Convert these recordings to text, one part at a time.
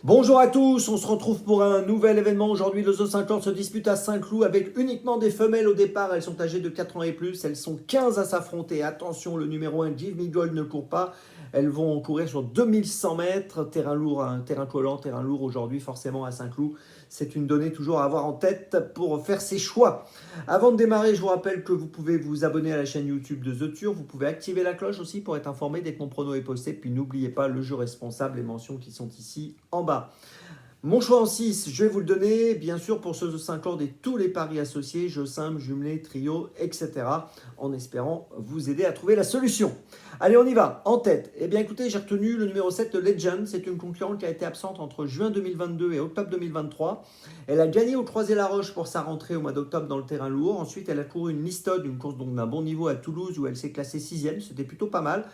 Bonjour à tous, on se retrouve pour un nouvel événement. Aujourd'hui, le Zoo 50 se dispute à Saint-Cloud avec uniquement des femelles au départ. Elles sont âgées de 4 ans et plus. Elles sont 15 à s'affronter. Attention, le numéro 1, Give Me Gold, ne court pas. Elles vont courir sur 2100 mètres. Terrain lourd, un terrain collant, terrain lourd aujourd'hui, forcément à Saint-Cloud. C'est une donnée toujours à avoir en tête pour faire ses choix. Avant de démarrer, je vous rappelle que vous pouvez vous abonner à la chaîne YouTube de The Turf. Vous pouvez activer la cloche aussi pour être informé dès que mon prono est posté. Puis n'oubliez pas le jeu responsable, les mentions qui sont ici en bas. Mon choix en 6, je vais vous le donner, bien sûr, pour ce 50 et tous les paris associés, jeux simples, jumelés, trio, etc. En espérant vous aider à trouver la solution. Allez, on y va. En tête, eh bien écoutez, j'ai retenu le numéro 7 de Legend. C'est une concurrente qui a été absente entre juin 2022 et octobre 2023. Elle a gagné au Croisé-la-Roche pour sa rentrée au mois d'octobre dans le terrain lourd. Ensuite, elle a couru une listode, une course donc d'un bon niveau à Toulouse où elle s'est classée 6e. C'était plutôt pas mal.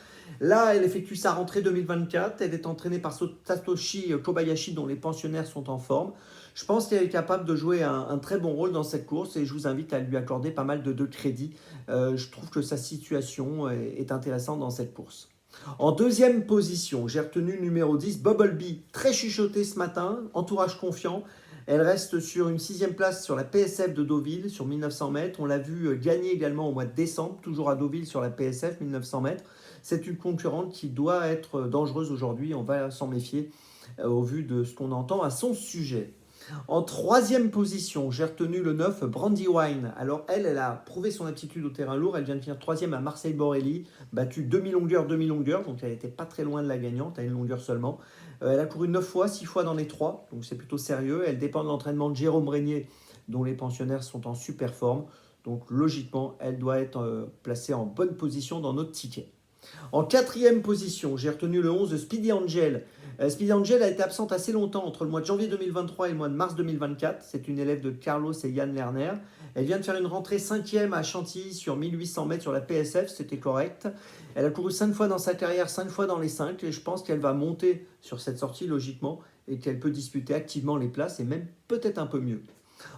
Là, elle effectue sa rentrée 2024. Elle est entraînée par Satoshi Kobayashi dont les pensionnaires sont en forme. Je pense qu'elle est capable de jouer un très bon rôle dans cette course et je vous invite à lui accorder pas mal de crédit. Je trouve que sa situation est intéressante dans cette course. En deuxième position, j'ai retenu le numéro 10, Bumblebee, très chuchoté ce matin, entourage confiant. Elle reste sur une 6e place sur la PSF de Deauville, sur 1900 mètres. On l'a vu gagner également au mois de décembre, toujours à Deauville sur la PSF, 1900 mètres. C'est une concurrente qui doit être dangereuse aujourd'hui, on va s'en méfier au vu de ce qu'on entend à son sujet. En troisième position, j'ai retenu le 9, Brandywine. Alors elle a prouvé son aptitude au terrain lourd. Elle vient de finir 3e à Marseille-Borelli, battue demi-longueur, donc elle n'était pas très loin de la gagnante, à une longueur seulement. Elle a couru 9 fois, 6 fois dans les 3, donc c'est plutôt sérieux. Elle dépend de l'entraînement de Jérôme Régnier, dont les pensionnaires sont en super forme. Donc logiquement, elle doit être placée en bonne position dans notre ticket. En quatrième position, j'ai retenu le 11 Speedy Angel. Speedy Angel a été absente assez longtemps entre le mois de janvier 2023 et le mois de mars 2024. C'est une élève de Carlos et Yann Lerner. Elle vient de faire une rentrée 5e à Chantilly sur 1800 mètres sur la PSF, c'était correct. Elle a couru 5 fois dans sa carrière, 5 fois dans les 5 et je pense qu'elle va monter sur cette sortie logiquement et qu'elle peut disputer activement les places et même peut-être un peu mieux.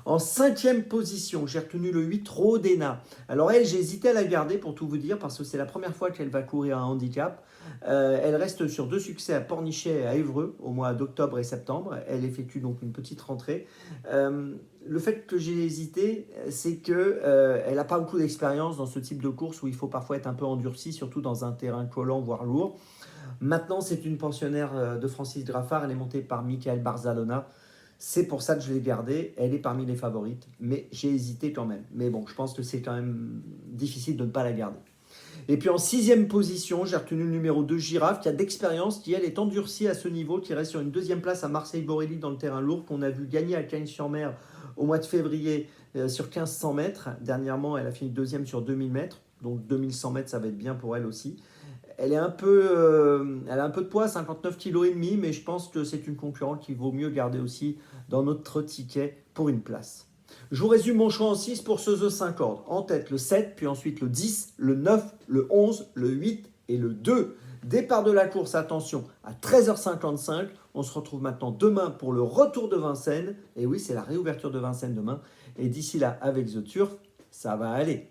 En 5e position, j'ai retenu le 8, Rodena. Alors elle, j'ai hésité à la garder pour tout vous dire parce que c'est la première fois qu'elle va courir un handicap. Elle reste sur 2 succès à Pornichet et à Évreux au mois d'octobre et septembre. Elle effectue donc une petite rentrée. Le fait que j'ai hésité, c'est qu'elle n'a pas beaucoup d'expérience dans ce type de course où il faut parfois être un peu endurci, surtout dans un terrain collant, voire lourd. Maintenant, c'est une pensionnaire de Francis Graffard. Elle est montée par Michael Barzalona. C'est pour ça que je l'ai gardée. Elle est parmi les favorites, mais j'ai hésité quand même. Mais bon, je pense que c'est quand même difficile de ne pas la garder. Et puis en 6e position, j'ai retenu le numéro 2, Girafe, qui a d'expérience, qui elle est endurcie à ce niveau, qui reste sur une 2e place à Marseille-Borelli dans le terrain lourd, qu'on a vu gagner à Cagnes-sur-Mer au mois de février sur 1500 mètres. Dernièrement, elle a fini 2e sur 2000 mètres, donc 2100 mètres, ça va être bien pour elle aussi. Elle a un peu de poids, 59,5 kg, mais je pense que c'est une concurrente qu'il vaut mieux garder aussi dans notre ticket pour une place. Je vous résume mon choix en 6 pour ce The 50. En tête le 7, puis ensuite le 10, le 9, le 11, le 8 et le 2. Départ de la course, attention, à 13h55. On se retrouve maintenant demain pour le retour de Vincennes. Et oui, c'est la réouverture de Vincennes demain. Et d'ici là, avec The Turf, ça va aller.